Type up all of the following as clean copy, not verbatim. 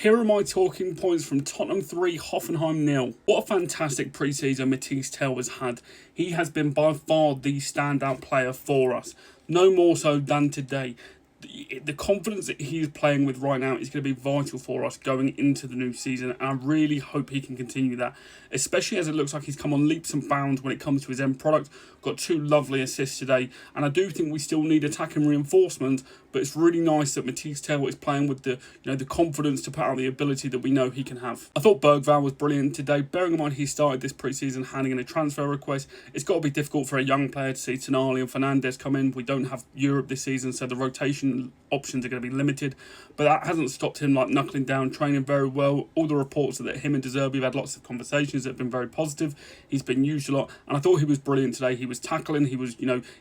Here are my talking points from Tottenham 3, Hoffenheim 0. What a fantastic pre-season Matisse Tel has had. He has been by far the standout player for us. No more so than today. The confidence that he is playing with right now is going to be vital for us going into the new season, and I really hope he can continue that, especially as it looks like he's come on leaps and bounds when it comes to his end product. Got 2 lovely assists today, and I do think we still need attacking reinforcement, but it's really nice that Matisse Tel is playing with the the confidence to put out the ability that we know he can have. I thought Bergvall was brilliant today, bearing in mind he started this pre-season handing in a transfer request. It's got to be difficult for a young player to see Tonali and Fernandes come in. We don't have Europe this season, so the rotation options are going to be limited, but that hasn't stopped him knuckling down, training very well. All the reports are that him and De Zerbi have had lots of conversations that have been very positive. He's been used a lot, and I thought he was brilliant today. He was tackling, he was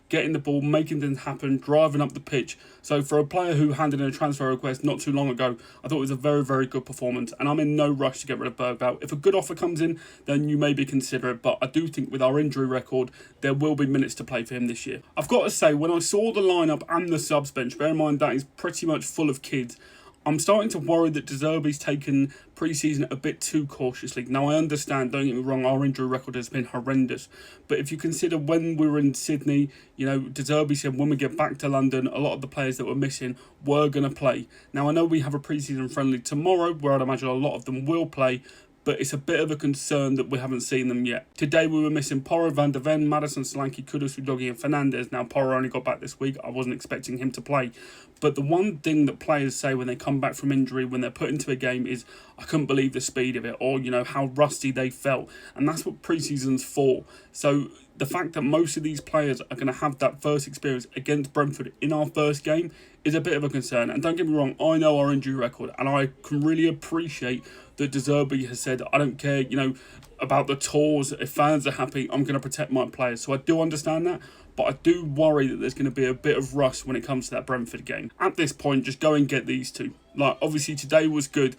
getting the ball, making things happen, driving up the pitch. So for a player who handed in a transfer request not too long ago, I thought it was a very, very good performance, and I'm in no rush to get rid of Bergvall. If a good offer comes in, then you maybe consider it, but I do think with our injury record, there will be minutes to play for him this year. I've got to say, when I saw the lineup and the subs bench, bear in mind that is pretty much full of kids, I'm starting to worry that De Zerbi's taken pre-season a bit too cautiously. Now, I understand, don't get me wrong, our injury record has been horrendous. But if you consider when we were in Sydney, De Zerbi said when we get back to London, a lot of the players that were missing were going to play. Now, I know we have a pre-season friendly tomorrow, where I'd imagine a lot of them will play, but it's a bit of a concern that we haven't seen them yet. Today we were missing Porro, Van der Ven, Maddison, Solanke, Kudus, Udogie and Fernandes. Now Porro only got back this week. I wasn't expecting him to play. But the one thing that players say when they come back from injury, when they're put into a game, is I couldn't believe the speed of it, or how rusty they felt. And that's what pre-season's for. So the fact that most of these players are going to have that first experience against Brentford in our first game is a bit of a concern. And don't get me wrong, I know our injury record, and I can really appreciate that De Zerbi has said, I don't care, about the tours. If fans are happy, I'm going to protect my players. So I do understand that, but I do worry that there's going to be a bit of rust when it comes to that Brentford game. At this point, just go and get these two. Obviously today was good,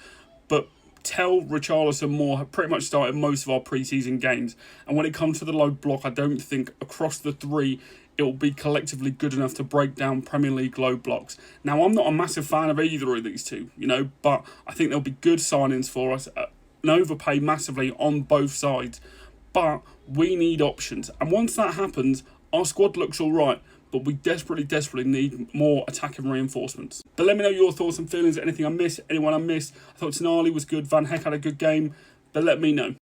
but Tel, Richarlison, Moore have pretty much started most of our pre-season games. And when it comes to the low block, I don't think across the 3 it will be collectively good enough to break down Premier League low blocks. Now, I'm not a massive fan of either of these two, but I think there'll be good signings for us. An overpay massively on both sides, but we need options. And once that happens, our squad looks all right, but we desperately need more attacking reinforcements. But let me know your thoughts and feelings. Anything I missed, anyone I missed. I thought Tonali was good. Van Heck had a good game, but let me know.